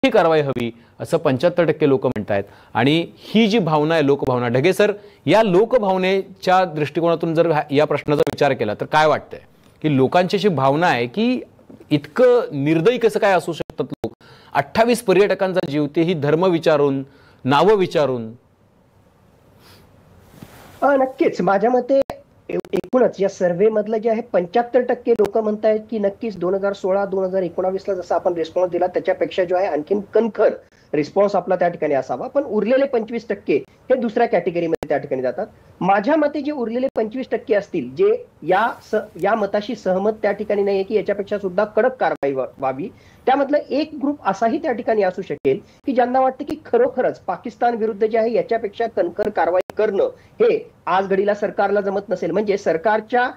ही कारवाई हवी असं 75% लोक म्हणतात। आणि ही जी भावना आहे, लोकभावना, ढगे सर, या लोकभावनेच्या दृष्टिकोनातून जर या प्रश्नाचा विचार केला तर काय वाटतंय की लोकांची अशी भावना आहे की इतकं निर्दयी कसं काय असू शकतात लोक? 28 पर्यटकांचा जीव, तेही धर्म विचारून, नावं विचारून। नक्कीच माझ्या मते एकूणच या सर्व्हे मधलं जे आहे 75% लोक म्हणतायत की नक्कीच 2016-2019 जसा आपण रिस्पॉन्स दिला त्याच्यापेक्षा जो आहे आणखीन कणखर रिस्पॉन्स आपला त्या ठिकाणी असावा। पण उरलेले 25% हे दुसऱ्या कॅटेगरीमध्ये त्या ठिकाणी जातात। माझ्या मते जे उरलेले 25% असतील जे या मताशी सहमत त्या ठिकाणी नाहीये की याच्यापेक्षा सुद्धा कडक कारवाई व्हावी, त्यामधलं एक ग्रुप असाही त्या ठिकाणी असू शकेल की ज्यांना वाटतं की खरोखरच पाकिस्तान विरुद्ध जे आहे याच्यापेक्षा कणखर कारवाई करणं हे आज घडीला सरकारला जमत नसेल। म्हणजे सरकारच्या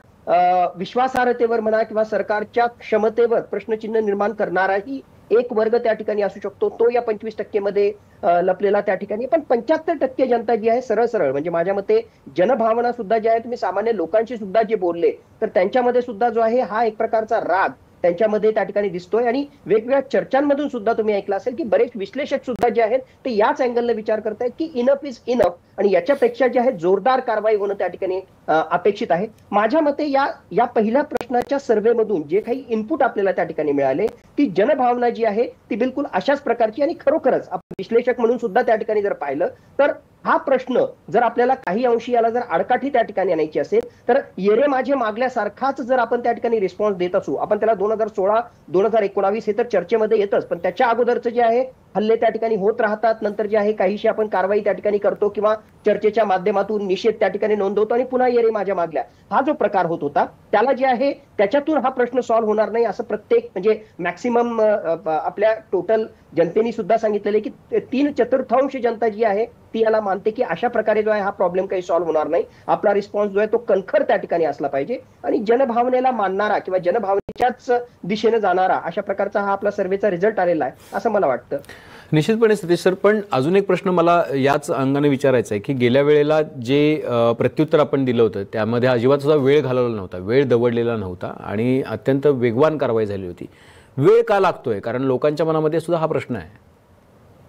विश्वासार्हतेवर म्हणा किंवा सरकारच्या क्षमतेवर प्रश्नचिन्ह निर्माण करणाराही एक वर्ग त्या ठिकाणी असू शकतो, तो या 25% मध्ये लपलेला त्या ठिकाणी। पण 75% जनता जी आहे सरळ सरळ म्हणजे माझ्या मते जनभावना सुद्धा जी आहे, तुम्ही सामान्य लोकांशी सुद्धा जे बोलले तर त्यांच्यामध्ये सुद्धा जो आहे हा एक प्रकारचा राग त्यांच्यामध्ये त्या ठिकाणी दिसतोय। आणि वेगवेगळ्या चर्चांमधून सुद्धा तुम्ही ऐकलं असेल की बरेच विश्लेषक सुद्धा जे आहेत ते याच अँगलने विचार करतायत की इनफ इज इनफ आणि याच्यापेक्षा जे आहे जोरदार कारवाई होणं त्या ठिकाणी अपेक्षित आहे। माझ्या मते या पहिल्या प्रश्नाच्या सर्व्हेमधून जे काही इनपुट आपल्याला त्या ठिकाणी मिळाले ती जनभावना जी आहे ती बिलकुल अशाच प्रकारची। आणि खरोखरच आपण विश्लेषक म्हणून सुद्धा त्या ठिकाणी जर पाहिलं तर हा प्रश्न जर आपल्याला काही अंशी याला जर आडकाठी त्या ठिकाणी आणायची असेल तर येरे माझे मागल्यासारखाच जर आपण त्या ठिकाणी रिस्पॉन्स देत असू, आपण त्याला 2016-2019 हे तर चर्चेमध्ये येतच, पण त्याच्या अगोदरचं जे आहे हल्ले त्या ठिकाणी होत राहतात, नंतर जे आहे काहीशी आपण कारवाई त्या ठिकाणी करतो किंवा चर्चेच्या माध्यमातून निषेध त्या ठिकाणी नोंदवतो आणि पुन्हा येरे माझ्या मागल्या हा जो प्रकार होत होता त्याला जे आहे त्याच्यातून हा प्रश्न सॉल्व्ह होणार नाही असं प्रत्येक म्हणजे मॅक्सिमम आपल्या टोटल जनतेने सुद्धा सांगितलेलं आहे की 3/4 जनता जी आहे ती याला मानते की अशा प्रकारे जो आहे हा प्रॉब्लेम काही सॉल्व्ह होणार नाही। आपला रिस्पॉन्स जो आहे तो कणखर त्या ठिकाणी असला पाहिजे आणि जनभावनेला मानणारा किंवा जनभावनेच्याच दिशेने जाणारा अशा प्रकारचा हा आपला सर्व्हेचा रिझल्ट आलेला आहे असं मला वाटतं। निश्चितपणे सतीश सर, पण अजून एक प्रश्न मला याच अंगाने विचारायचा आहे की गेल्या वेळेला जे प्रत्युत्तर आपण दिलं होतं त्यामध्ये अजिबात सुद्धा वेळ घालवला नव्हता, वेळ दवडलेला नव्हता आणि अत्यंत वेगवान कारवाई झाली होती। वेळ का लागतोय? कारण लोकांच्या मनामध्ये सुद्धा हा प्रश्न आहे।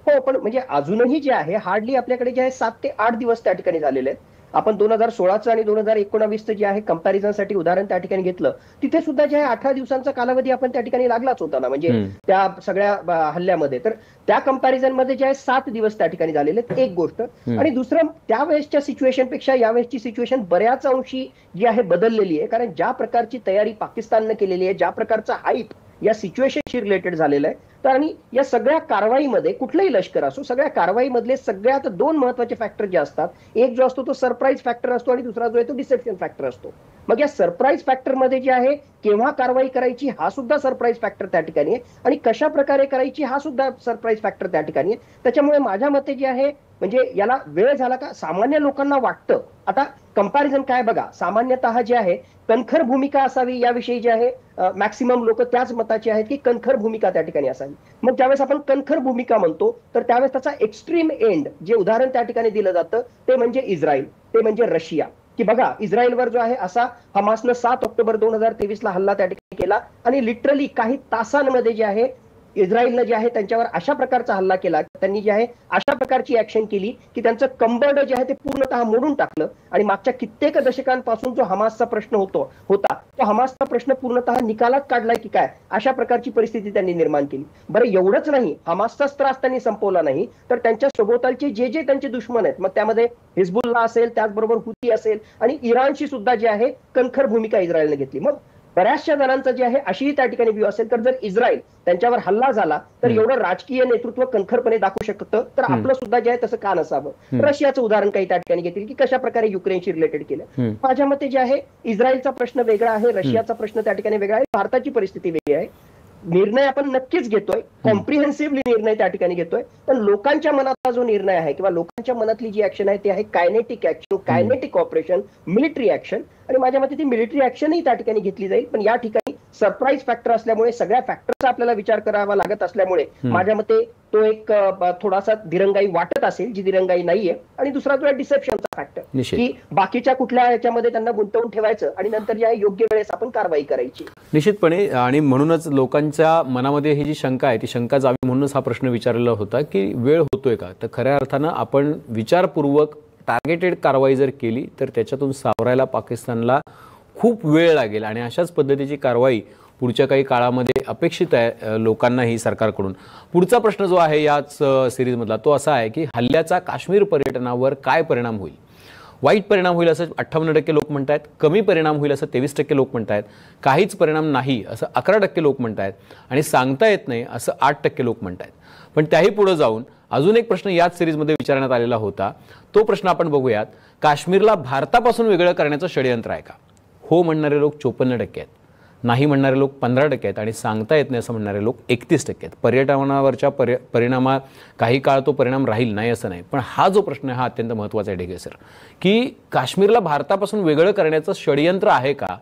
हो, पण म्हणजे अजूनही जे आहे हार्डली आपल्याकडे जे आहे 7 ते 8 दिवस त्या ठिकाणी झालेले आहेत। आपण 2016चं आणि 2019चं जे आहे कंपॅरिझनसाठी उदाहरण त्या ठिकाणी घेतलं तिथे सुद्धा जे आहे 18 दिवसांचा कालावधी आपण त्या ठिकाणी लागलाच होता ना, म्हणजे त्या सगळ्या हल्ल्यामध्ये। तर त्या कंपॅरिझन मध्ये जे आहे 7 दिवस त्या ठिकाणी झालेले एक गोष्ट। आणि दुसरं त्यावेळेसच्या सिच्युएशन पेक्षा यावेळेसची सिच्युएशन बऱ्याच अंशी जी आहे बदललेली आहे, कारण ज्या प्रकारची तयारी पाकिस्तानने केलेली आहे, ज्या प्रकारचा हाईप या सिच्युएशनशी रिलेटेड झालेलं आहे, तर आणि या सगळ्या कारवाईमध्ये कुठलंही लष्कर असो सगळ्या कारवाईमधले सगळ्यात 2 महत्वाचे फॅक्टर जे असतात, एक जो असतो तो सरप्राईज फॅक्टर असतो आणि दुसरा जो आहे तो डिसेप्शन फॅक्टर असतो। मग या सरप्राईज फॅक्टर मध्ये जे आहे केव्हा कारवाई करायची हा सुद्धा सरप्राईज फॅक्टर त्या ठिकाणी आहे आणि कशा प्रकारे करायची हा सुद्धा सरप्राईज फॅक्टर त्या ठिकाणी आहे। त्याच्यामुळे माझ्या मते जे आहे म्हणजे याला वेळ झाला का सामान्य लोकांना वाटतं। आता कंपॅरिझन काय बघा, सामान्यतः जे आहे कणखर भूमिका असावी याविषयी जे आहे मॅक्सिमम लोक त्याच मताचे आहेत की कणखर भूमिका त्या ठिकाणी असावी। मग ज्यावेळेस आपण कणखर भूमिका म्हणतो तर त्यावेळेस त्याचा एक्स्ट्रीम एंड जे उदाहरण त्या ठिकाणी दिलं जातं ते म्हणजे इस्रायल, ते म्हणजे रशिया। की बघा इस्रायलवर जो आहे असा हमासनं 7 ऑक्टोबर 2023 हल्ला त्या ठिकाणी केला आणि लिटरली काही तासांमध्ये जे आहे इस्रायलनं जे आहे त्यांच्यावर अशा प्रकारचा हल्ला केला, त्यांनी जे आहे अशा प्रकारची ऍक्शन केली की त्यांचं कंबर्ड जे आहे ते पूर्णतः मोडून टाकलं आणि मागच्या कित्येक दशकांपासून जो हमासचा प्रश्न होता तो हमासचा प्रश्न पूर्णतः निकालात काढलाय की काय अशा प्रकारची परिस्थिती त्यांनी निर्माण केली। बरं एवढंच नाही, हमासचाच त्रास त्यांनी संपवला नाही तर त्यांच्या सभोवतालचे जे त्यांचे दुश्मन आहेत, मग त्यामध्ये हिजबुल्ला असेल, त्याचबरोबर हुती असेल आणि इराणशी सुद्धा जे आहे कणखर भूमिका इस्रायलने घेतली। मग बऱ्याचशा जणांचं जे आहे अशीही त्या ठिकाणी व्ह्यू असेल तर जर इस्रायल त्यांच्यावर हल्ला झाला तर एवढं राजकीय नेतृत्व कणखरपणे दाखवू शकतं, तर आपलं सुद्धा जे आहे तसं का नसावं। रशियाचं उदाहरण काही त्या ठिकाणी घेतील की कशा प्रकारे युक्रेनशी रिलेटेड केलं। माझ्या मते जे आहे इस्रायलचा प्रश्न वेगळा आहे, रशियाचा प्रश्न त्या ठिकाणी वेगळा आहे, भारताची परिस्थिती वेगळी आहे। निर्णय आपण नक्कीच घेतोय, कॉम्प्रिहेन्सिव्हली निर्णय त्या ठिकाणी घेतोय, पण लोकांच्या मनातला जो निर्णय आहे किंवा लोकांच्या मनातली जी ऍक्शन आहे ती आहे kinetic action, kinetic operation, military action. आणि माझ्या मते ती मिलिटरी ऍक्शनही त्या ठिकाणी घेतली जाईल, पण या ठिकाणी सरप्राईज फॅक्टर असल्यामुळे सगळ्या फॅक्टरचा आपल्याला विचार करावा लागत असल्यामुळे माझ्या मते तो एक थोडासा दिरंगाई वाटत असेल, जी दिरंगाई नाहीये. आणि दुसरा जो आहे डिसेप्शनचा फॅक्टर, की बाकीच्या कुठल्या याच्यामध्ये त्यांना गुंतवून ठेवायचं आणि नंतर जे आहे योग्य वेळेस आपण कारवाई करायची. निश्चितपणे. आणि म्हणूनच लोकांच्या मनामध्ये ही जी शंका आहे ती शंका जावी म्हणूनच हा प्रश्न विचारलेला होता की वेळ होतोय का. तर खऱ्या अर्थानं आपण विचारपूर्वक टार्गेटेड कारवाई जर केली तर त्याच्यातून सावरायला पाकिस्तानला खूप वेळ लागेल आणि अशाच पद्धतीची कारवाई पुढच्या काही काळामध्ये अपेक्षित आहे लोकांनाही सरकारकडून. पुढचा प्रश्न जो आहे याच सिरीजमधला तो असा आहे की हल्ल्याचा काश्मीर पर्यटनावर काय परिणाम होईल. वाईट परिणाम होईल असं 58% लोक म्हणतात, कमी परिणाम होईल असं 23% लोक म्हणतात, काहीच परिणाम नाही असं 11% लोक म्हणतात आणि सांगता येत नाही असं 8% लोक म्हणतात. पण त्याही पुढे जाऊन अजून एक प्रश्न याच सिरीजमध्ये विचारण्यात आलेला होता. तो प्रश्न आपण बघूयात. काश्मीरला भारतापासून वेगळं करण्याचं षडयंत्र आहे का. हो म्हणणारे लोक 54% आहेत, नाही म्हणणारे लोक 15% आहेत आणि सांगता येत नाही असं म्हणणारे लोक 31% आहेत. पर्यटनावरच्या परिणामा काही काळ तो परिणाम राहील नाही असं नाही, पण हा जो प्रश्न आहे हा अत्यंत महत्त्वाचा आहे ढेगे सर, की काश्मीरला भारतापासून वेगळं करण्याचं षडयंत्र आहे का.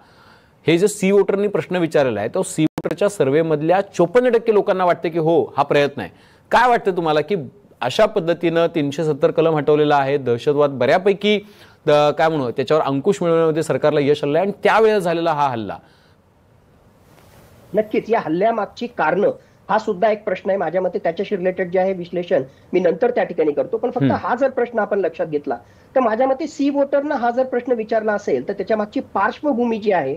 हे जे सी वोटरनी प्रश्न विचारलेला आहे तो सी वोटरच्या सर्व्हेमधल्या 54% लोकांना वाटते की हो हा प्रयत्न आहे. काय वाटतं तुम्हाला की अशा पद्धतीनं 370 कलम हटवलेला आहे, दहशतवाद बऱ्यापैकी काय म्हणू त्याच्यावर अंकुश मिळवण्यामध्ये सरकारला यश आलं आहे आणि त्यावेळेस झालेला हा हल्ला. नक्कीच या हल्ल्यामागची कारणं हा सुद्धा एक प्रश्न आहे. माझ्या मते त्याच्याशी रिलेटेड जे आहे विश्लेषण मी नंतर त्या ठिकाणी करतो. पण फक्त हा जर प्रश्न आपण लक्षात घेतला तर माझ्या मते सी वोटरनं हा जर प्रश्न विचारला असेल तर त्याच्या मागची पार्श्वभूमी जी आहे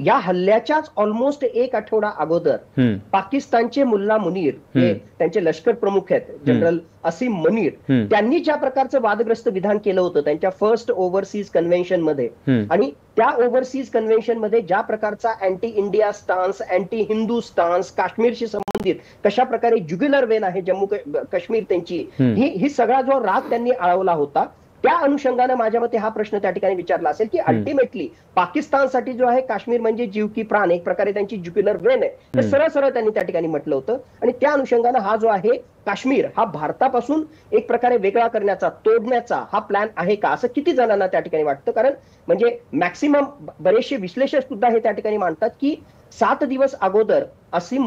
या हल्ल्याच्याच ऑलमोस्ट एक आठवडा अगोदर पाकिस्तानचे मुल्ला मुनीर हे त्यांचे लष्कर प्रमुख आहेत जनरल असीम मुनीर, त्यांनी ज्या प्रकारचं वादग्रस्त विधान केलं होतं त्यांच्या फर्स्ट ओव्हरसीज कन्व्हेन्शन मध्ये आणि त्या ओव्हरसीज कन्व्हेन्शन मध्ये ज्या प्रकारचा anti India stance, anti Hindu stance, काश्मीरशी संबंधित कशा प्रकारे ज्युग्युलर वेन आहे जम्मू काश्मीर त्यांची, ही सगळा जो राग त्यांनी आळवला होता त्या अनुषंगाने माझ्या मते हा प्रश्न त्या ठिकाणी विचारला असेल की अल्टिमेटली पाकिस्तानसाठी जो आहे काश्मीर म्हणजे जीव की प्राण, एक प्रकारे त्यांची ज्युग्युलर वेन आहे, हे सरळ सरळ त्यांनी त्या ठिकाणी म्हटलं होतं. आणि त्या अनुषंगाने हा जो आहे काश्मीर हा भारतापासून एक प्रकारे वेगळा करण्याचा, तोडण्याचा हा प्लॅन आहे का असं किती जणांना त्या ठिकाणी वाटतं. कारण म्हणजे मॅक्सिमम बरेचसे विश्लेषक सुद्धा हे त्या ठिकाणी मांडतात की 7 दिवस अगोदर असीम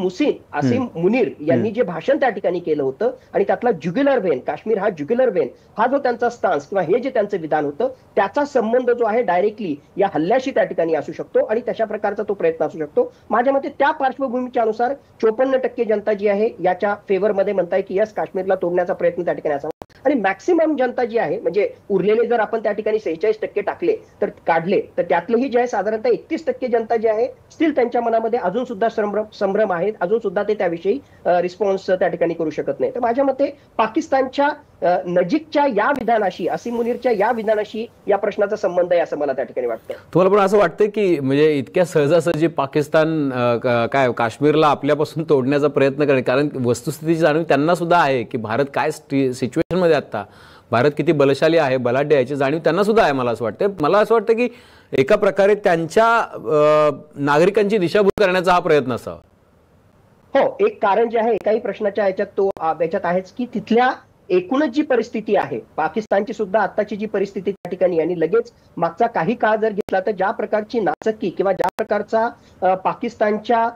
मुनीर यांनी जे भाषण त्या ठिकाणी केलं होतं आणि त्यातला ज्युग्युलर वेन, काश्मीर हा ज्युग्युलर वेन हा जो त्यांचा स्टान्स किंवा हे जे त्यांचं विधान होतं त्याचा संबंध जो आहे डायरेक्टली या हल्ल्याशी त्या ठिकाणी असू शकतो आणि तशा प्रकारचा तो प्रयत्न असू शकतो. माझ्या मते त्या पार्श्वभूमीच्या अनुसार 54% जनता जी आहे याच्या फेवरमध्ये म्हणताय की यस काश्मीरला तोडण्याचा प्रयत्न त्या ठिकाणी असावा आणि मॅक्सिमम जनता जी आहे म्हणजे उरलेले जर आपण त्या ठिकाणी 46% टाकले तर काढले तर त्यातलंही जे आहे साधारणतः 31% जनता जी आहे स्टील त्यांच्या मनामध्ये अजून सुद्धा संभ्रम आहेत, अजून सुद्धा ते त्याविषयी रिस्पॉन्स त्या ठिकाणी करू शकत नाही. तर माझ्या मते पाकिस्तानच्या नजीकच्या या विधानाशी, असीम मुनीरच्या या विधानाशी या प्रश्नाचा संबंध आहे असं मला त्या ठिकाणी वाटतं. तुम्हाला पण असं वाटतं की म्हणजे इतक्या सहजासहजी पाकिस्तान काय काश्मीरला आपल्यापासून तोडण्याचा प्रयत्न करेल, कारण वस्तुस्थितीची जाणीव त्यांना सुद्धा आहे की भारत काय सिच्युएशन मध्ये आता, भारत किती बलशाली आहे, बलाढ्य याची जाणीव त्यांना सुद्धा आहे. मला असं वाटतं की एका प्रकारे त्यांच्या नागरिकांची दिशाभूल करण्याचा हा प्रयत्न असावा. हो, एक कारण जे आहे एकाही प्रश्नाच्या याच्यात आहेच की तिथल्या एकूणच जी परिस्थिती आहे पाकिस्तानची सुद्धा आताची जी परिस्थिती त्या ठिकाणी आणि लगेच मागचा काही काळ जर घेतला तर ज्या प्रकारची नाचक्की किंवा ज्या प्रकारचा पाकिस्तानच्या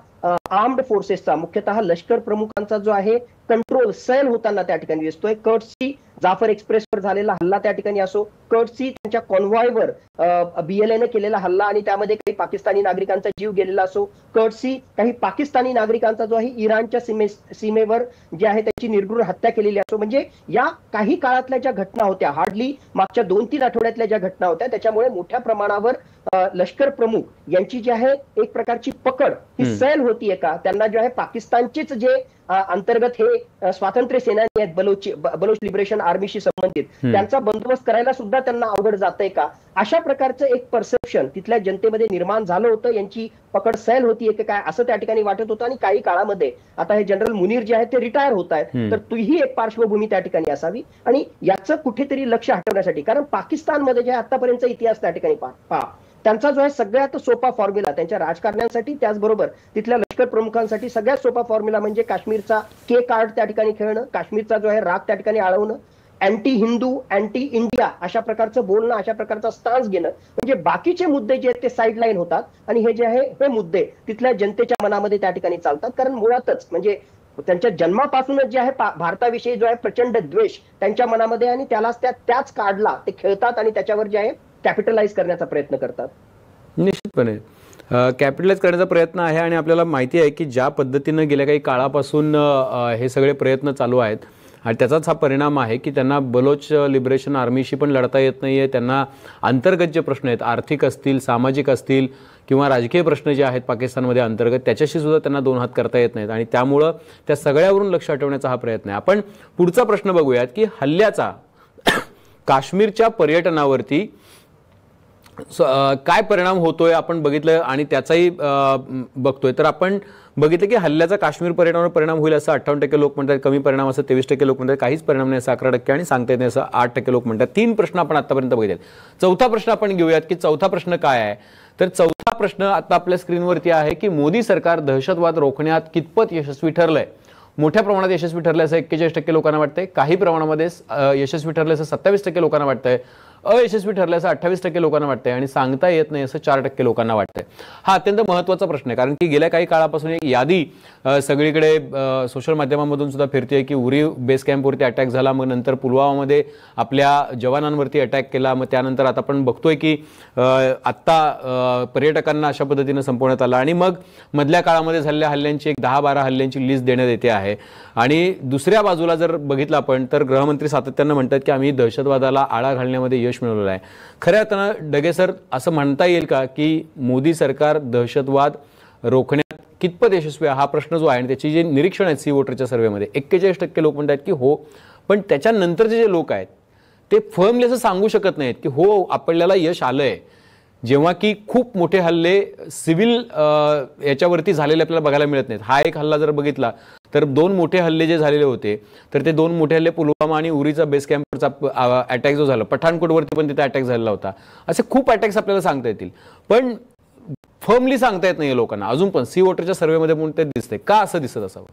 आर्म्ड फोर्सेसचा मुख्यतः लष्कर प्रमुखांचा जो आहे कंट्रोल सैल होताना त्या ठिकाणी दिसतोय. कर्टसी जाफर एक्सप्रेसवर झालेला हल्ला त्या ठिकाणी असो, कर्टसी त्यांच्या कॉन्व्हॉयवर BLAने केलेला हल्ला आणि त्यामध्ये काही पाकिस्तानी नागरिकांचा जीव गेलेला असो, कर्टसी काही पाकिस्तानी नागरिकांचा जो आहे इराणच्या सीमेवर जे आहे त्याची निर्घृण हत्या केलेली असो, म्हणजे या काही काळातल्या ज्या घटना होत्या, हार्डली मागच्या 2-3 आठवड्यातल्या ज्या घटना होत्या त्याच्यामुळे मोठ्या प्रमाणावर लष्कर प्रमुख यांची जी आहे एक प्रकारची पकड ही सैल होतीये का, त्यांना जे आहे पाकिस्तानचेच जे अंतर्गत हे स्वातंत्र्य सेनानी आहेत बलोच लिबरेशन आर्मीशी संबंधित त्यांचा बंदोबस्त करायला सुद्धा त्यांना अवघड जातंय का, अशा प्रकारचं एक परसेप्शन तिथल्या जनतेमध्ये निर्माण झालं होतं. यांची पकड सैल होतीये की काय असं त्या ठिकाणी वाटत होतं आणि काही काळामध्ये आता हे जनरल मुनीर जे आहेत ते रिटायर होत आहेत, तर ही एक पार्श्वभूमी त्या ठिकाणी असावी आणि याचं कुठेतरी लक्ष हटवण्यासाठी, कारण पाकिस्तानमध्ये जे आतापर्यंतचा इतिहास त्या ठिकाणी पहा त्यांचा जो आहे सगळ्यात सोपा फॉर्म्युला त्यांच्या राजकारण्यांसाठी त्याचबरोबर तिथल्या लष्कर प्रमुखांसाठी सगळ्यात सोपा फॉर्म्युला म्हणजे काश्मीरचा के कार्ड त्या ठिकाणी खेळणं, काश्मीरचा जो आहे राग त्या ठिकाणी आळवणं, अँटी हिंदू, अँटी इंडिया अशा प्रकारचं बोलणं, अशा प्रकारचा स्टान्स घेणं, म्हणजे बाकीचे मुद्दे जे आहेत ते साईड लाईन होतात आणि हे जे आहे हे मुद्दे तिथल्या जनतेच्या मनामध्ये त्या ठिकाणी चालतात. कारण मुळातच म्हणजे त्यांच्या जन्मापासूनच जे आहे भारताविषयी जो आहे प्रचंड द्वेष त्यांच्या मनामध्ये, आणि त्यालाच त्याच कार्डला ते खेळतात आणि त्याच्यावर जे आहे कॅपिटलाइज करण्याचा प्रयत्न करतात. निश्चितपणे कॅपिटलाइज करण्याचा प्रयत्न आहे. आणि आपल्याला माहिती आहे की ज्या पद्धतीनं गेल्या काही काळापासून हे सगळे प्रयत्न चालू आहेत आणि त्याचाच हा परिणाम आहे की त्यांना बलोच लिबरेशन आर्मीशी पण लढता येत नाही आहे. त्यांना अंतर्गत जे प्रश्न आहेत, आर्थिक असतील, सामाजिक असतील किंवा राजकीय प्रश्न जे आहेत पाकिस्तानमध्ये अंतर्गत, त्याच्याशी सुद्धा त्यांना दोन हात करता येत नाहीत. आणि त्यामुळं त्या सगळ्यावरून लक्ष हटवण्याचा हा प्रयत्न आहे. आपण पुढचा प्रश्न बघूयात की हल्ल्याचा काश्मीरच्या पर्यटनावरती काय परिणाम होतोय आपण बघितलं आणि त्याचाही बघतोय. तर आपण बघितलं की हल्ल्याचा काश्मीर पर्यटनावर परिणाम होईल असं 58% लोक म्हणतात, कमी परिणाम असं 23% लोक म्हणतात, काहीच परिणाम नाही असं 11% आणि सांगता येत नाही असं 8% लोक म्हणतात. 3 प्रश्न आपण आतापर्यंत बघितले. चौथा प्रश्न आपण घेऊयात की चौथा प्रश्न काय आहे. तर चौथा प्रश्न आता आपल्या स्क्रीनवरती आहे की मोदी सरकार दहशतवाद रोखण्यात कितपत यशस्वी ठरलंय. मोठ्या प्रमाणात यशस्वी ठरलं असं 41% लोकांना वाटतंय, काही प्रमाणामध्ये यशस्वी ठरलं असं 27% लोकांना वाटतंय, अयशस्वी ठरलं असं 28% लोकांना वाटतंय आणि सांगता येत नाही असं 4% लोकांना वाटतंय. हा अत्यंत महत्त्वाचा प्रश्न आहे, कारण की गेल्या काही काळापासून एक यादी सगळीकडे सोशल माध्यमांमधून सुद्धा फिरते की उरी बेस कॅम्पवरती अटॅक झाला, मग नंतर पुलवामामध्ये आपल्या जवानांवरती अटॅक केला, मग त्यानंतर आता आपण बघतोय की आत्ता पर्यटकांना अशा पद्धतीनं संपवण्यात आलं आणि मग मधल्या काळामध्ये झालेल्या हल्ल्यांची एक 10-12 हल्ल्यांची लिस्ट देण्यात येते आहे. आणि दुसऱ्या बाजूला जर बघितलं आपण तर गृहमंत्री सातत्यानं म्हणतात की आम्ही दहशतवादाला आळा घालण्यामध्ये यश मिळवलेलं आहे. खऱ्या अर्थानं डगे सर असं म्हणता येईल का की मोदी सरकार दहशतवाद रोखण्यात कितपत यशस्वी आहे. हा प्रश्न जो आहे आणि त्याची जे निरीक्षण आहेत सी वोटरच्या सर्व्हेमध्ये 41% लोक म्हणतात की हो, पण त्याच्यानंतरचे जे लोक आहेत ते फर्मली असं सांगू शकत नाहीत की हो आपल्याला यश आलंय, जेव्हा की खूप मोठे हल्ले सिव्हिल याच्यावरती झालेले आपल्याला बघायला मिळत नाहीत. हा एक हल्ला जर बघितला तर 2 मोठे हल्ले जे झालेले होते तर ते 2 मोठे हल्ले पुलवामा आणि उरीचा बेस कॅम्पवरचा अटॅक जो झाला, पठाणकोटवरती पण तिथे अटॅक झालेला होता, असे खूप अटॅक्स आपल्याला सांगता येतील, पण फर्मली सांगता येत नाही लोकांना अजून पण. सी वोटरच्या सर्व्हेमध्ये म्हणून ते दिसते. का असं दिसत असावं?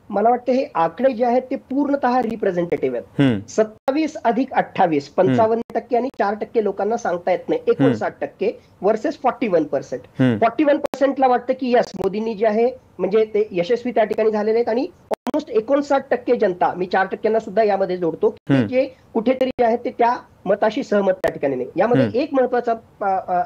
मला वाटतं हे आकडे जे आहेत ते पूर्णतः रिप्रेझेंटेटिव्ह आहेत. 27 अधिक 28 55% आणि 4% लोकांना सांगता येत नाही, 59% वर्सेस 41%. 41%ला वाटतं की यस मोदींनी जे आहे म्हणजे ते यशस्वी त्या ठिकाणी झालेले आहेत, आणि ऑलमोस्ट 59% जनता, मी 4% सुद्धा यामध्ये जोडतो, की जे कुठेतरी जे आहे ते त्या मताशी सहमत त्या ठिकाणी नाही. यामध्ये एक महत्वाचा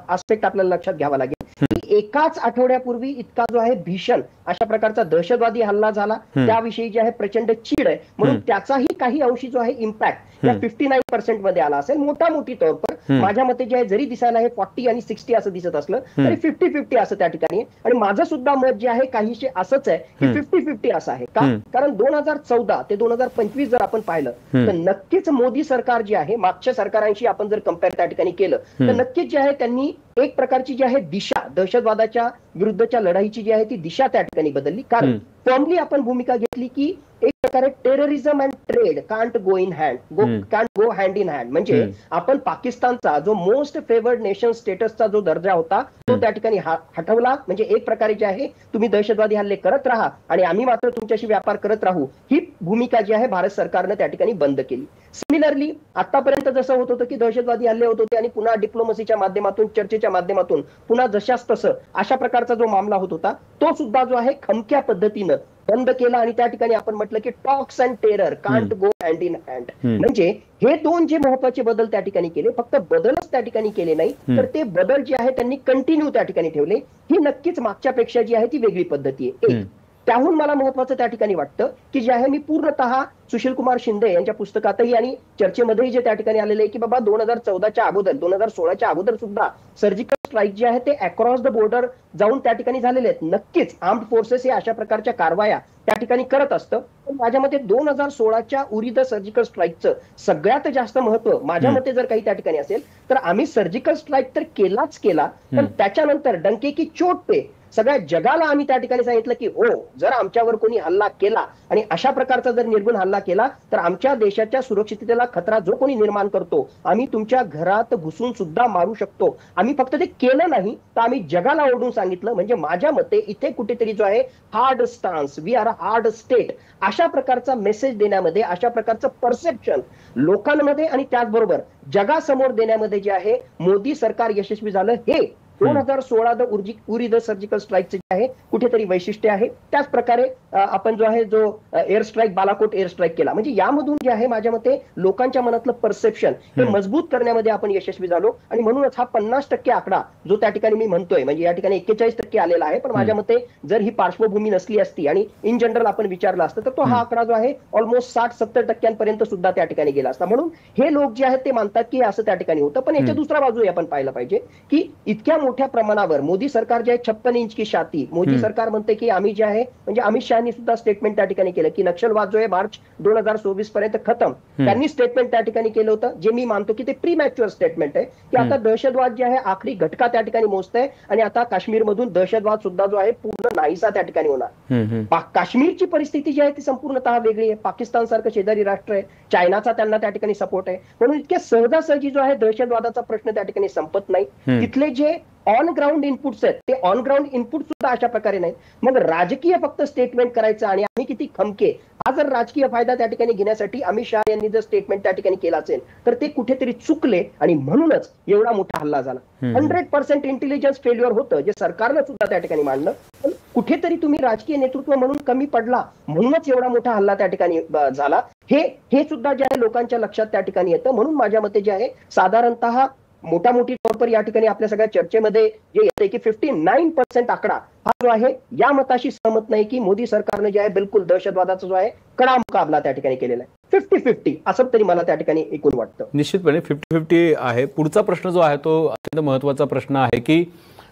आस्पेक्ट आपल्याला लक्षात घ्यावा लागेल की एकाच आठवड्यापूर्वी इतका जो आहे भीषण अशा प्रकारचा दहशतवादी हल्ला झाला, त्याविषयी जे आहे प्रचंड चीड आहे, म्हणून त्याचाही काही अंशी जो आहे इम्पॅक्ट या 59% मध्ये आला असेल. मोठी तौर पर माझ्या मते जे आहे जरी दिसायला हे 40 आणि 60 असं दिसत असलं तरी 50-50 असं त्या ठिकाणी आहे. आणि माझं सुद्धा मत जे आहे काहीशे असंच आहे की 50-50 असं आहे. का? कारण 2014 ते 2025 जर आपण पाहिलं तर नक्कीच मोदी सरकार जे आहे मागच्या सरकारांशी आपण जर कम्पेअर त्या ठिकाणी केलं तर नक्कीच जे आहे त्यांनी एक प्रकारची जी आहे दिशा, दहशतवादाच्या विरुद्धच्या लढाईची जी आहे ती दिशा त्या ठिकाणी बदलली. कारण फॉर्मली आपण भूमिका घेतली की एक प्रकारे terrorism and trade can't go hand in hand. म्हणजे आपण पाकिस्तानचा जो मोस्ट फेवर्ड नेशन स्टेटसचा जो दर्जा होता तो त्या ठिकाणी हटवला. म्हणजे एक प्रकारे जे आहे तुम्ही दहशतवादी हल्ले करत राहा आणि आम्ही मात्र तुमच्याशी व्यापार करत राहू, ही भूमिका जी आहे भारत सरकारनं त्या ठिकाणी बंद केली. सिमिलरली आतापर्यंत जसं होत होतं की दहशतवादी हल्ले होत होते आणि पुन्हा डिप्लोमसीच्या माध्यमातून, चर्चेच्या माध्यमातून पुन्हा जशास तसं अशा प्रकारचा जो मामला होत होता तो सुद्धा जो आहे खमक्या पद्धतीनं बंद केला. आणि त्या ठिकाणी आपण म्हटलं की talks and terror can't go hand in hand. म्हणजे हे 2 जे महत्वाचे बदल त्या ठिकाणी केले, फक्त बदलच त्या ठिकाणी केले नाही तर ते बदल जे आहे त्यांनी कंटिन्यू त्या ठिकाणी ठेवले. ही नक्कीच मागच्यापेक्षा जी आहे ती वेगळी पद्धती आहे. त्याहून मला महत्वाचं त्या ठिकाणी वाटतं की जे आहे मी पूर्णतः सुशील कुमार शिंदे यांच्या पुस्तकातही आणि चर्चेमध्येही जे त्या ठिकाणी आलेले आहे की बाबा 2014च्या अगोदर 2016च्या अगोदर सुद्धा सर्जिकल स्ट्राईक जे आहे ते अक्रॉस द बॉर्डर जाऊन त्या ठिकाणी झालेले आहेत. नक्कीच आर्म्ड फोर्सेस हे अशा प्रकारच्या कारवाया त्या ठिकाणी करत असतं, पण माझ्या मते 2016च्या उरी द सर्जिकल स्ट्राईकचं सगळ्यात जास्त महत्व माझ्या मते जर काही त्या ठिकाणी असेल तर आम्ही सर्जिकल स्ट्राईक तर केलाच केला, पण त्याच्यानंतर डंके की चोट पे सगळ्या जगाला आम्ही त्या ठिकाणी सांगितलं की हो, जर आमच्यावर कोणी हल्ला केला आणि अशा प्रकारचा जर निर्गुण हल्ला केला तर आमच्या देशाच्या सुरक्षिततेला खतरा जो कोणी निर्माण करतो आम्ही तुमच्या घरात घुसून सुद्धा मारू शकतो. आम्ही फक्त ते केलं नाही तर आम्ही जगाला ओरडून सांगितलं. म्हणजे माझ्या मते इथे कुठेतरी जो आहे hard stance, we are a hard state, अशा प्रकारचा मेसेज देण्यामध्ये, अशा प्रकारचं परसेप्शन लोकांमध्ये आणि त्याचबरोबर जगासमोर देण्यामध्ये जे आहे मोदी सरकार यशस्वी झालं. हे 2016 उरी द सर्जिकल स्ट्राईकचे जे आहे कुठेतरी वैशिष्ट्य आहे. त्याच प्रकारे आपण जो आहे जो air strike Balakot air strike केला, म्हणजे यामधून जे आहे माझ्या मते लोकांच्या मनातलं परसेप्शन हे मजबूत करण्यामध्ये आपण यशस्वी झालो. आणि म्हणूनच हा 50% आकडा जो त्या ठिकाणी मी म्हणतोय, म्हणजे या ठिकाणी 41% आलेला आहे, पण माझ्या मते जर ही पार्श्वभूमी नसली असती आणि इन जनरल आपण विचारलं असतं तर तो हा आकडा जो आहे ऑलमोस्ट 60-70% सुद्धा त्या ठिकाणी गेला असता. म्हणून हे लोक जे आहेत ते मानतात की असं त्या ठिकाणी होतं. पण याच्या दुसरा बाजू आपण पाहिलं पाहिजे की इतक्या मोठ्या प्रमाणावर मोदी सरकार जे आहे 56 इंच की छाती, मोदी सरकार म्हणते की आम्ही जे आहे, म्हणजे अमित शहानी सुद्धा स्टेटमेंट त्या ठिकाणी केलं की नक्षलवाद जो आहे मार्च 2024 पर्यंत खतम. त्यांनी स्टेटमेंट त्या ठिकाणी केलं होतं, जे मी मानतो की ते प्रीमॅच्युअर स्टेटमेंट आहे की आता दहशतवाद जे आहे आखरी घटका त्या ठिकाणी मोजतंय आणि आता काश्मीरमधून दहशतवाद सुद्धा जो आहे पूर्ण नाहीसा त्या ठिकाणी होणार. काश्मीरची परिस्थिती जी आहे ती संपूर्णतः वेगळी आहे. पाकिस्तान सारखं शेजारी राष्ट्र आहे, चायनाचा त्यांना त्या ठिकाणी सपोर्ट आहे, म्हणून इतक्या सहजासहजी जो आहे दहशतवादाचा प्रश्न त्या ठिकाणी संपत नाही. तिथले जे ऑन ग्राउंड इनपुट्स आहेत ते ऑन ग्राउंड इनपुट सुद्धा अशा प्रकारे नाहीत. मग राजकीय फक्त स्टेटमेंट करायचं आणि आम्ही किती खमके, हा जर राजकीय फायदा त्या ठिकाणी घेण्यासाठी अमित शहा यांनी जर स्टेटमेंट त्या ठिकाणी केला असेल तर ते कुठेतरी चुकले आणि म्हणूनच एवढा मोठा हल्ला झाला. 100% इंटेलिजन्स फेल्युअर होतं जे सरकारनं सुद्धा त्या ठिकाणी मांडलं, पण कुठेतरी तुम्ही राजकीय नेतृत्व म्हणून कमी पडला म्हणूनच एवढा मोठा हल्ला त्या ठिकाणी झाला. हे सुद्धा जे आहे लोकांच्या लक्षात त्या ठिकाणी येतं. म्हणून माझ्या मते जे आहे साधारणतः मोठी तौर पर या ठिकाणी आपल्या सगळ्या चर्चेमध्ये जे येते की 59% आकडा हा जो आहे या मताशी सहमत नाही की मोदी सरकारने जे आहे बिलकुल दहशतवादाचा जो आहे कडा मुकाबला त्या ठिकाणी केलेला आहे. 50-50 असं तरी मला त्या ठिकाणी एकूण वाटतं. निश्चितपणे 50-50 आहे. पुढचा प्रश्न जो आहे तो अत्यंत महत्वाचा प्रश्न आहे की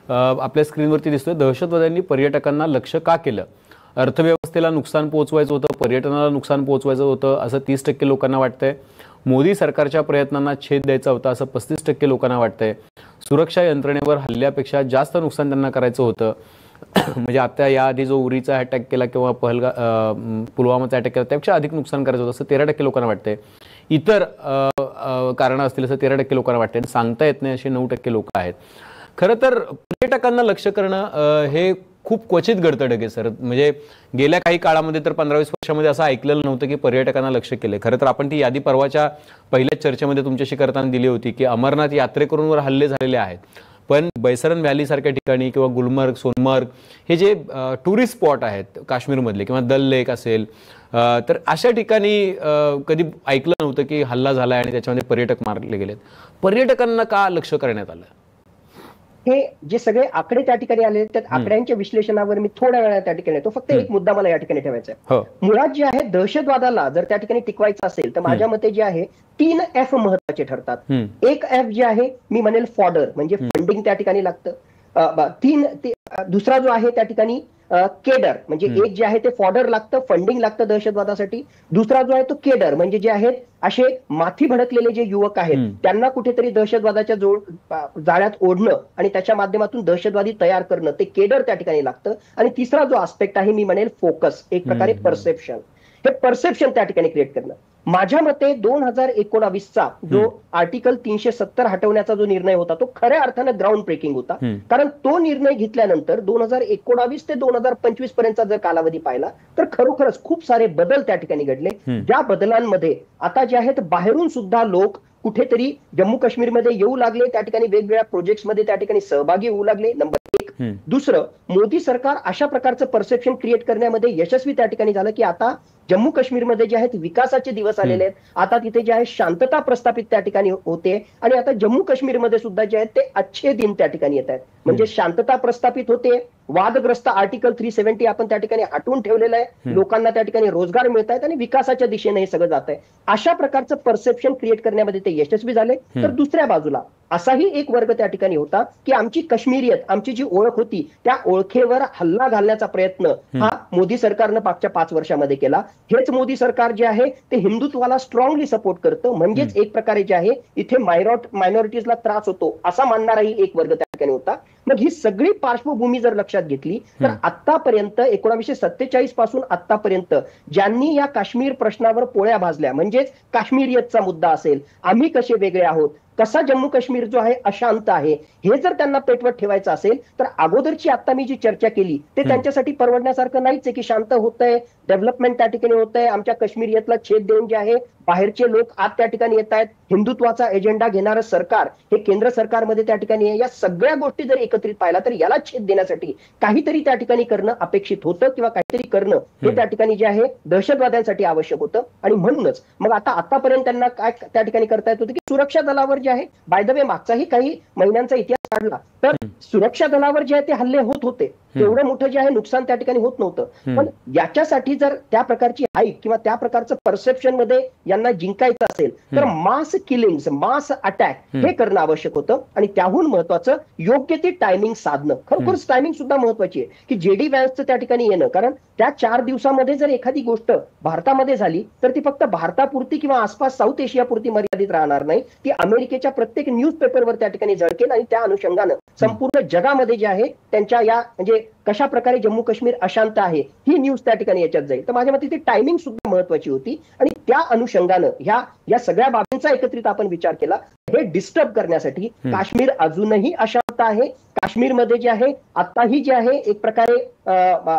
आपल्या स्क्रीनवरती दिसतोय, दहशतवाद्यांनी पर्यटकांना लक्ष का केलं? अर्थव्यवस्थेला नुकसान पोहोचवायचं होतं, पर्यटनाला नुकसान पोहोचवायचं होतं असं 30% लोकांना वाटतंय. मोदी सरकारच्या प्रयत्नांना छेद द्यायचा होता असं 35% लोकांना वाटतंय. सुरक्षा यंत्रणेवर हल्ल्यापेक्षा जास्त नुकसान त्यांना करायचं होतं. म्हणजे आता याआधी जो उरीचा अटॅक केला किंवा पुलवामाचा अटॅक केला त्यापेक्षा अधिक नुकसान करायचं होतं असं 13% लोकांना वाटतंय. इतर कारणं असतील असं 13% लोकांना वाटतंय. सांगता येत नाही असे 9% लोक आहेत. खरं तर पर्यटकांना लक्ष करणं हे खूप क्वचित घडतं ढगे सर. म्हणजे गेल्या काही काळामध्ये तर 15-20 वर्षामध्ये असं ऐकलेलं नव्हतं की पर्यटकांना लक्ष केलंय. खरं तर आपण ती यादी परवाच्या पहिल्याच चर्चेमध्ये तुमच्याशी करताना दिली होती की अमरनाथ यात्रेकरूंवर हल्ले झालेले आहेत, पण बैसरन व्हॅली सारख्या ठिकाणी किंवा गुलमर्ग, सोनमर्ग हे जे टुरिस्ट स्पॉट आहेत काश्मीरमधले किंवा दल लेक असेल, तर अशा ठिकाणी कधी ऐकलं नव्हतं की हल्ला झालाय आणि त्याच्यामध्ये पर्यटक मारले गेलेत. पर्यटकांना का लक्ष करण्यात आलं? हे जे सगळे आकडे त्या ठिकाणी आले त्या आकड्यांच्या विश्लेषणावर मी थोड्या वेळा त्या ठिकाणी येतो. फक्त एक मुद्दा मला या ठिकाणी ठेवायचा आहे. मुळात जे आहे दहशतवादाला जर त्या ठिकाणी टिकवायचं असेल तर माझ्या मते जे आहे 3 F महत्वाचे ठरतात. एक F जे आहे मी म्हणेल फॉडर, म्हणजे फंडिंग त्या ठिकाणी लागतं. दुसरा जो आहे त्या ठिकाणी केडर, म्हणजे एक जे आहे ते फॉडर लागतं, फंडिंग लागतं दहशतवादासाठी. दुसरा जो आहे तो केडर, म्हणजे जे आहेत असे माथी भडकलेले जे युवक आहेत त्यांना कुठेतरी दहशतवादाच्या जाळ्यात ओढणं आणि त्याच्या माध्यमातून दहशतवादी तयार करणं, ते केडर त्या ठिकाणी लागतं. आणि तिसरा जो आस्पेक्ट आहे मी म्हणेल फोकस, एक प्रकारे परसेप्शन. हे परसेप्शन त्या ठिकाणी क्रिएट करणं. माझ्या मते 2019चा जो आर्टिकल 370 हटवण्याचा जो निर्णय होता तो खऱ्या अर्थानं ग्राउंड ब्रेकिंग होता. कारण तो निर्णय घेतल्यानंतर 2019 ते 2025 पर्यंतचा जर कालावधी पाहिला तर खरोखरच खूप सारे बदल त्या ठिकाणी घडले. ज्या बदलांमध्ये आता जे आहेत बाहेरून सुद्धा लोक कुठेतरी जम्मू काश्मीरमध्ये येऊ लागले, त्या ठिकाणी वेगवेगळ्या प्रोजेक्ट्समध्ये त्या ठिकाणी सहभागी होऊ लागले. नंबर 1. दुसरं, मोदी सरकार अशा प्रकारचं परसेप्शन क्रिएट करण्यामध्ये यशस्वी त्या ठिकाणी झालं की आता जम्मू काश्मीरमध्ये जे आहेत विकासाचे दिवस आलेले आहेत. आता तिथे जे आहे शांतता प्रस्थापित त्या ठिकाणी होते आणि आता जम्मू काश्मीरमध्ये सुद्धा जे आहेत ते अच्छे दिन त्या ठिकाणी येत आहेत. म्हणजे शांतता प्रस्थापित होते, वादग्रस्त आर्टिकल 370 आपण त्या ठिकाणी हटवून ठेवलेलं आहे, लोकांना त्या ठिकाणी रोजगार मिळत आहेत आणि विकासाच्या दिशेने हे सगळं जात आहे. अशा प्रकारचं परसेप्शन क्रिएट करण्यामध्ये ते यशस्वी झाले. तर दुसऱ्या बाजूला असाही एक वर्ग त्या ठिकाणी होता की आमची काश्मीरियत, आमची जी ओळख होती त्या ओळखेवर हल्ला घालण्याचा प्रयत्न हा मोदी सरकारनं मागच्या 5 वर्षामध्ये केला. हेच मोदी सरकार जे आहे ते हिंदुत्वाला स्ट्रॉंगली सपोर्ट करतं, म्हणजेच एक प्रकारे जे आहे इथे मायनॉरिटीजला त्रास होतो असा मानणाराही एक वर्ग त्या ठिकाणी होता. मग ही सगळी पार्श्वभूमी जर लक्षात घेतली तर आतापर्यंत 1947 पासून आतापर्यंत ज्यांनी या काश्मीर प्रश्नावर पोळ्या भाजल्या, म्हणजेच काश्मीरियतचा मुद्दा असेल, आम्ही कसे वेगळे आहोत, कसा जम्मू काश्मीर जो आहे अशांत आहे हे जर त्यांना पेटवत ठेवायचं असेल तर अगोदरची आता मी जी चर्चा केली ते त्यांच्यासाठी परवडण्यासारखं नाहीच आहे, की शांत होतंय, डेव्हलपमेंट त्या ठिकाणी होतंय, आमच्या काश्मीरियतला छेद देऊन जे आहे बाहेरचे लोक आत त्या ठिकाणी येत आहेत, हिंदुत्वाचा एजेंडा घेणारं सरकार हे केंद्र सरकारमध्ये त्या ठिकाणी आहे. या सगळ्या गोष्टी जर एकत्रित पाहिला तर याला छेद देण्यासाठी काहीतरी त्या ठिकाणी करणं अपेक्षित होतं किंवा काहीतरी करणं हे त्या ठिकाणी जे आहे दहशतवाद्यांसाठी आवश्यक होतं. आणि म्हणूनच मग आतापर्यंत त्यांना काय त्या ठिकाणी करता येत होतं, की सुरक्षा दलावर जे आहे, बाय द वे मागचाही काही महिन्यांचा इतिहास काढला तर सुरक्षा दलावर जे आहे ते हल्ले होत होते, तेवढं मोठं जे आहे नुकसान त्या ठिकाणी होत नव्हतं. पण याच्यासाठी जर त्या प्रकारची हाईप किंवा त्या प्रकारचं परसेप्शन मध्ये यांना जिंकायचं असेल तर मास किलिंग्स, मास अटॅक हे करणं आवश्यक होतं. आणि त्याहून महत्वाचं योग्य ती टायमिंग साधणं. खरोखरच टायमिंग सुद्धा महत्वाची आहे, की जेडी व्हॅन्सचं त्या ठिकाणी येणं, कारण त्या 4 दिवसामध्ये जर एखादी गोष्ट भारतामध्ये झाली तर ती फक्त भारतापुरती किंवा आसपास साऊथ एशियापुरती मर्यादित राहणार नाही, ती अमेरिकेच्या प्रत्येक न्यूज पेपरवर त्या ठिकाणी झळकेल आणि त्या अनुषंगानं संपूर्ण जगामध्ये जे आहे त्यांच्या या म्हणजे कशा प्रकारे जम्मू काश्मीर अशांत आहे ही न्यूज त्या ठिकाणी याच्यात जाईल. तर माझ्या मते ती टायमिंग सुद्धा महत्वाची होती आणि त्या अनुषंगानं या सगळ्या बाबींचा एकत्रित आपण विचार केला. हे डिस्टर्ब करण्यासाठी काश्मीर अजूनही अशांत आहे. काश्मीरमध्ये जे आहे आताही जे आहे एक प्रकारे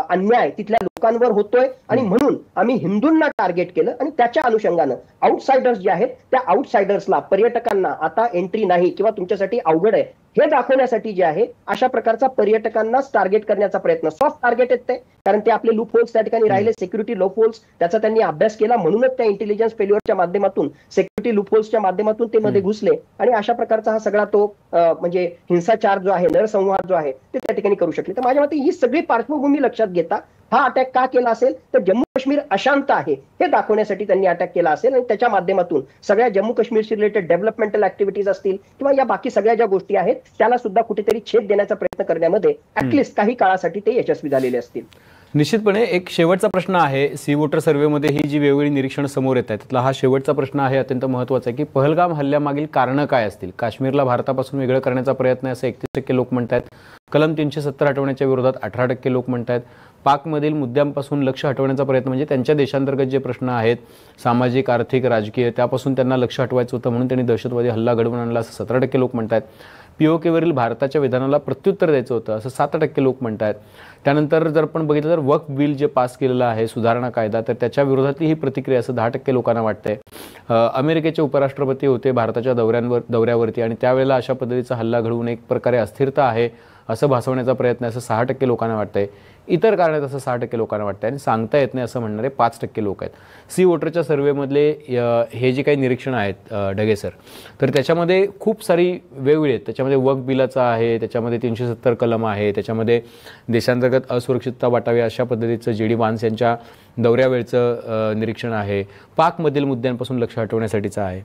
अन्याय तिथल्या लोकांवर होतोय आणि म्हणून आम्ही हिंदूंना टार्गेट केलं आणि त्याच्या अनुषंगानं आउटसाइडर्स जे आहेत त्या आउटसाइडर्सला, पर्यटकांना आता एंट्री नाही किंवा तुमच्यासाठी अवघड आहे हे दाखवण्यासाठी जे आहे अशा प्रकारचा पर्यटकांनाच टार्गेट करण्याचा प्रयत्न, सॉफ्ट टार्गेट येते कारण ते आपले लूप होल्स त्या ठिकाणी राहिले, सिक्युरिटी लूप होल्स त्याचा त्यांनी अभ्यास केला, म्हणूनच त्या इंटेलिजन्स फेल्युअरच्या माध्यमातून, सिक्युरिटी लूप होल्सच्या माध्यमातून ते मध्ये घुसले आणि अशा प्रकारचा हा सगळा तो म्हणजे हिंसाचार जो आहे, नरसंहार जो आहे ते त्या ठिकाणी करू शकले. तर माझ्या मते ही सगळी पार्श्वभूमी लक्षात घेता हा अटॅक का केला असेल तर जम्मू काश्मीर अशांत आहे हे दाखवण्यासाठी त्यांनी अटॅक केला असेल आणि त्याच्या माध्यमातून सगळ्या जम्मू काश्मीरशी रिलेटेड डेव्हलपमेंटल ऍक्टिव्हिटीज असतील किंवा या बाकी सगळ्या ज्या गोष्टी आहेत त्याला सुद्धा कुठेतरी छेद देण्याचा प्रयत्न करण्यामध्ये ऍटलिस्ट काही काळासाठी ते यशस्वी झालेले असतील. निश्चितपणे एक शेवटचा प्रश्न आहे, सी वोटर सर्व्हेमध्ये ही जी वेगवेगळी निरीक्षण समोर येत आहेत त्यातला हा शेवटचा प्रश्न आहे, अत्यंत महत्त्वाचा आहे, की पहलगाम हल्ल्यामागील कारणं काय असतील. काश्मीरला भारतापासून वेगळं करण्याचा प्रयत्न आहे असं 31% लोक म्हणतात. कलम 370 हटवण्याच्या विरोधात 18% लोक म्हणतात. पाकमधील मुद्द्यांपासून लक्ष हटवण्याचा प्रयत्न म्हणजे त्यांच्या देशांतर्गत जे प्रश्न आहेत सामाजिक, आर्थिक, राजकीय त्यापासून त्यांना लक्ष हटवायचं होतं म्हणून त्यांनी दहशतवादी हल्ला घडवून आणला असं 17% लोक म्हणतात. पीओकेवरील भारताच्या विधानाला प्रत्युत्तर द्यायचं होतं असं 7% लोक म्हणतात. त्यानंतर जर आपण बघितलं तर वक्फ बिल जे पास केलेलं आहे सुधारणा कायदा तर त्याच्या विरोधातली ही प्रतिक्रिया असं 10% लोकांना वाटतंय. अमेरिकेचे उपराष्ट्रपती होते भारताच्या दौऱ्यावरती आणि त्यावेळेला अशा पद्धतीचा हल्ला घडवून एक प्रकारे अस्थिरता आहे असं भासवण्याचा प्रयत्न असं 6% लोकांना वाटतंय. इतर कारण आहेत असं 6% लोकांना वाटतंय आणि सांगता येत नाही असं म्हणणारे 5% लोक आहेत. सी वोटरच्या सर्व्हेमधले हे जे काही निरीक्षण आहेत ढगे सर, तर त्याच्यामध्ये खूप सारी वेगवेगळी आहेत. त्याच्यामध्ये वक्फ बिलाचं आहे, त्याच्यामध्ये 370 कलम आहे, त्याच्यामध्ये देशांतर्गत असुरक्षितता वाटावी अशा पद्धतीचं जेडी वान्स यांच्या दौऱ्यावेळचं निरीक्षण आहे. पाकमधील मुद्द्यांपासून लक्ष हटवण्यासाठीचं आहे.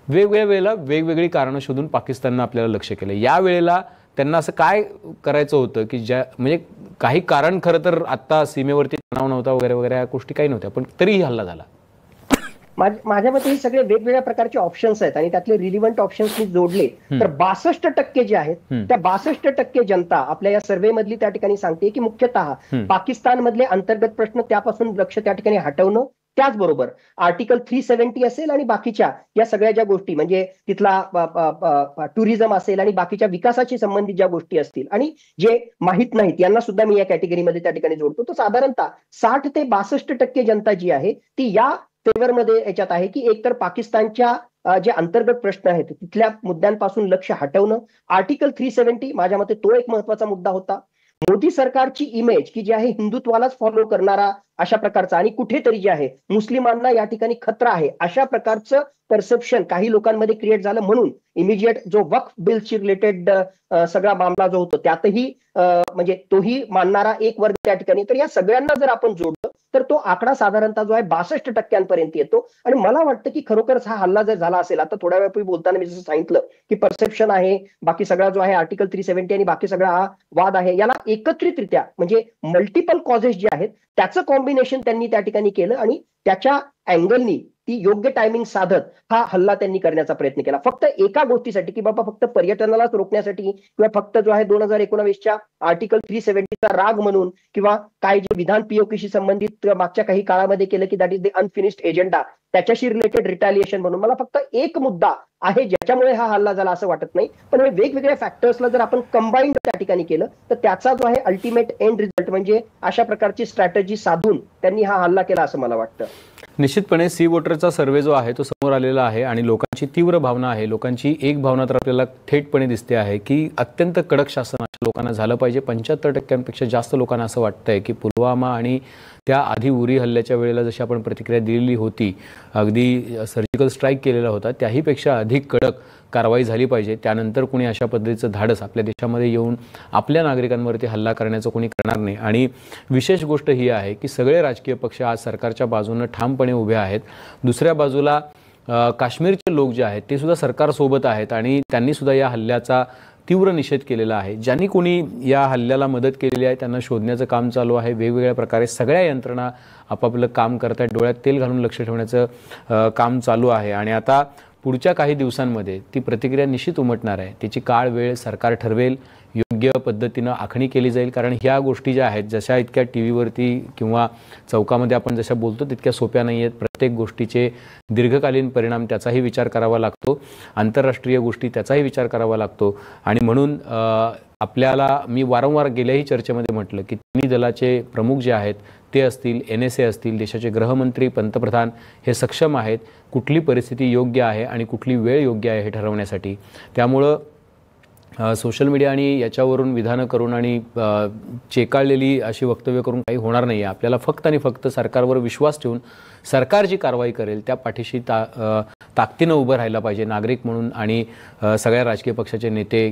वेगवेगळ्या वेळेला वेगवेगळी कारणं शोधून पाकिस्ताननं आपल्याला लक्ष केलं. या वेळेला त्यांना असं काय करायचं होतं की ज्या म्हणजे काही कारण खरं तर आत्ता सीमेवरती तणाव नव्हता वगैरे वगैरे या गोष्टी काही नव्हत्या पण तरीही हल्ला झाला. माझ्या मते हे सगळे वेगवेगळ्या प्रकारचे ऑप्शन्स आहेत आणि त्यातले रिलिव्हंट ऑप्शन्स मी जोडले तर 62% जे आहेत त्या 62% जनता आपल्या या सर्व्हे मधली त्या ठिकाणी सांगते की मुख्यतः पाकिस्तान मधले अंतर्गत प्रश्न त्यापासून लक्ष त्या ठिकाणी हटवणं, त्याचबरोबर आर्टिकल 370 असेल आणि बाकीच्या या सगळ्या ज्या गोष्टी म्हणजे तिथला टुरिझम असेल आणि बाकीच्या विकासाशी संबंधित ज्या गोष्टी असतील आणि जे माहित नाहीत यांना सुद्धा मी या कॅटेगरीमध्ये त्या ठिकाणी जोडतो. तर साधारणतः 60 ते 62% जनता जी आहे ती या फेवरमध्ये याच्यात आहे की एकतर पाकिस्तानच्या जे अंतर्गत प्रश्न आहेत तिथल्या मुद्द्यांपासून लक्ष हटवणं, आर्टिकल 370 माझ्या मते तो एक महत्वाचा मुद्दा होता. मोदी सरकारची इमेज की जी आहे हिंदुत्वालाच फॉलो करणारा अशा प्रकारचा आणि कुठेतरी जे आहे मुस्लिमांना या ठिकाणी खतरा आहे अशा प्रकारचं परसेप्शन काही लोकांमध्ये क्रिएट झालं म्हणून इमिजिएट जो वक्फ बिलशी रिलेटेड सगळा मामला जो होतो त्यातही म्हणजे तोही मानणारा एक वर्ग त्या ठिकाणी. तर या सगळ्यांना जर आपण जोडलं तर तो आकडा साधारणतः जो आहे 62% येतो आणि मला वाटतं की खरोखरच हा हल्ला जर झाला असेल, आता थोड्या वेळापूर्वी बोलताना मी जसं सांगितलं की परसेप्शन आहे, बाकी सगळा जो आहे आर्टिकल 370 आणि बाकी सगळा हा वाद आहे, याला एकत्रितरित्या म्हणजे मल्टिपल कॉजेस जे आहेत त्याचं कॉम्बिनेशन त्यांनी त्या ठिकाणी केलं आणि त्याच्या अँगलनी ती योग्य टायमिंग साधत हा हल्ला त्यांनी करण्याचा प्रयत्न केला, फक्त एका गोष्टीसाठी की बाबा फक्त पर्यटनालाच रोखण्यासाठी, किंवा फक्त जो आहे 2019च्या आर्टिकल 370चा राग म्हणून, किंवा काय जे विधान पीओकेशी संबंधित मागच्या काही काळामध्ये केलं की that is the unfinished agenda, त्याच्याशी रिलेटेड रिटॅलिएशन म्हणून. मला फक्त एक मुद्दा आहे ज्याच्यामुळे हा हल्ला झाला असं वाटत नाही, पण वेगवेगळ्या फॅक्टर्सला जर आपण कंबाईंड त्या ठिकाणी केलं तर त्याचा जो आहे अल्टिमेट एंड रिझल्ट म्हणजे अशा प्रकारची स्ट्रॅटेजी साधून त्यांनी हा हल्ला केला असं मला वाटतं. निश्चितपणे सी वोटरचा सर्व्हे जो आहे तो समोर आलेला आहे आणि लोकांची तीव्र भावना आहे. लोकांची एक भावना तर आपल्याला थेटपणे दिसते आहे की अत्यंत कडक शासन अशा लोकांना झालं पाहिजे. 75% जास्त लोकांना असं वाटतंय की पुलवामा आणि त्या आधी उरी हल्ल्याच्या वेळेला जशी आपण प्रतिक्रिया दिलेली होती, अगदी सर्जिकल स्ट्राईक केलेला होता, त्याहीपेक्षा अधिक कडक कारवाई झाली पाहिजे. त्यानंतर कोणी अशा पद्धतीचं धाडस आपल्या देशामध्ये येऊन आपल्या नागरिकांवरती हल्ला करण्याचं कोणी करणार नाही. आणि विशेष गोष्ट ही आहे की सगळे राजकीय पक्ष आज सरकारच्या बाजूनं ठामपणे उभे आहेत. दुसऱ्या बाजूला काश्मीरचे लोक जे आहेत ते सुद्धा सरकारसोबत आहेत आणि त्यांनी सुद्धा या हल्ल्याचा तीव्र निषेध केलेला आहे. ज्यांनी कोणी या हल्ल्याला मदत केलेली आहे त्यांना शोधण्याचं काम चालू आहे. वेगवेगळ्या प्रकारे सगळ्या यंत्रणा आपापलं काम करत आहेत. डोळ्यात तेल घालून लक्ष ठेवण्याचं काम चालू आहे आणि आता पुढच्या काही दिवसांमध्ये ती प्रतिक्रिया निश्चित उमटणार आहे. त्याची काळ वेळ सरकार ठरवेल, योग्य पद्धतीनं आखणी केली जाईल. कारण ह्या गोष्टी ज्या आहेत जशा इतक्या टी व्हीवरती किंवा चौकामध्ये आपण जशा बोलतो तितक्या सोप्या नाही आहेत. प्रत्येक गोष्टीचे दीर्घकालीन परिणाम त्याचाही विचार करावा लागतो, आंतरराष्ट्रीय गोष्टी त्याचाही विचार करावा लागतो. आणि म्हणून आपल्याला मी वारंवार गेल्याही चर्चेमध्ये म्हटलं की तिन्ही दलाचे प्रमुख जे आहेत ते असतील, NSA असतील, देशाचे गृहमंत्री, पंतप्रधान हे सक्षम आहेत कुठली परिस्थिती योग्य आहे आणि कुठली वेळ योग्य आहे हे ठरवण्यासाठी. त्यामुळं सोशल मीडिया आणि याच्यावरून विधानं करून आणि चेकाळलेली अशी वक्तव्य करून काही होणार नाही आहे. आपल्याला फक्त आणि फक्त सरकारवर विश्वास ठेवून सरकार जी कारवाई करेल त्या पाठीशी ताकदीनं उभं राहायला पाहिजे नागरिक म्हणून. आणि सगळ्या राजकीय पक्षाचे नेते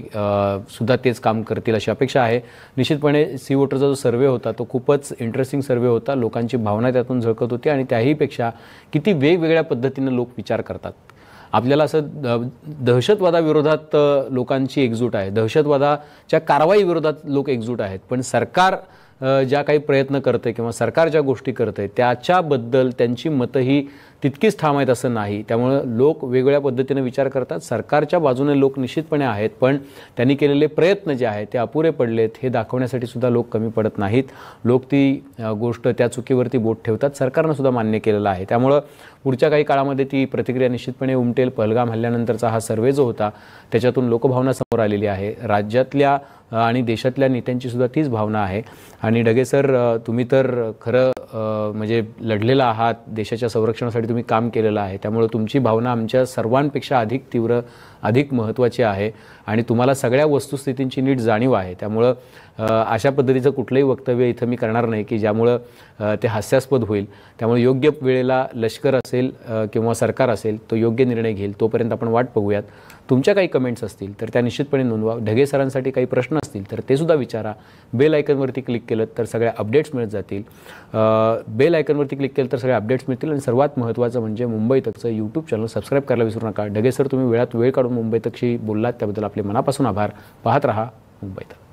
सुद्धा तेच काम करतील अशी अपेक्षा आहे. निश्चितपणे सी वोटरचा जो सर्व्हे होता तो खूपच इंटरेस्टिंग सर्व्हे होता. लोकांची भावना त्यातून झळकत होती आणि त्याहीपेक्षा किती वेगवेगळ्या पद्धतीनं लोक विचार करतात. आपल्याला असं दहशतवादाविरोधात लोकांची एकजूट आहे, दहशतवादाच्या कारवाई विरोधात लोक एकजूट आहेत, पण सरकार ज्या काही प्रयत्न करते किंवा सरकार ज्या गोष्टी करते त्याच्याबद्दल त्यांची मतं ही तितकीच ठाम आहेत असं नाही. त्यामुळं लोक वेगवेगळ्या पद्धतीने विचार करतात. सरकारच्या बाजूने लोक निश्चितपणे आहेत, पण त्यांनी केलेले प्रयत्न जे आहेत ते अपुरे पडलेत हे दाखवण्यासाठी सुद्धा लोक कमी पडत नाहीत. लोक ती गोष्ट त्या चुकीवरती बोट ठेवतात. सरकारनं सुद्धा मान्य केलेलं आहे. त्यामुळं पुढच्या काही काळामध्ये ती प्रतिक्रिया निश्चितपणे उमटेल. पहलगाम हल्ल्यानंतरचा हा सर्व्हे जो होता त्याच्यातून लोकभावना समोर आलेली आहे. राज्यातल्या आणि देशातल्या नेत्यांची सुद्धा तीच भावना आहे. आणि ढगे सर, तुम्ही तर खरं म्हणजे लढलेला आहात, देशाच्या संरक्षणासाठी तुम्ही काम केलेलं आहे. त्यामुळे तुमची भावना आमच्या सर्वांपेक्षा अधिक तीव्र, अधिक महत्त्वाची आहे आणि तुम्हाला सगळ्या वस्तुस्थितींची नीट जाणीव आहे. त्यामुळं अशा पद्धतीचं कुठलंही वक्तव्य इथं मी करणार नाही की ज्यामुळं ते हास्यास्पद होईल. त्यामुळे योग्य वेळेला लष्कर असेल किंवा सरकार असेल तो योग्य निर्णय घेईल. तोपर्यंत आपण वाट बघूयात. तुमच्या काही कमेंट्स असतील तर त्या निश्चितपणे नोंदवा. ढगे सरांसाठी काही प्रश्न असतील तर ते सुद्धा विचारा. बेल आयकॉनवरती क्लिक केलं तर सगळ्या अपडेट्स मिळत जातील. बेल आयकॉनवरती क्लिक केलं तर सगळ्या अपडेट्स मिळतील. आणि सर्वात महत्त्वाचं म्हणजे मुंबई तकचं यूट्यूब चॅनल सबस्क्राईब करायला विसरू नका. ढगे सर, तुम्ही वेळात वेळ काढून मुंबई तकशी बोललात त्याबद्दल आपले मनापासून आभार. पाहत रहा मुंबई तक.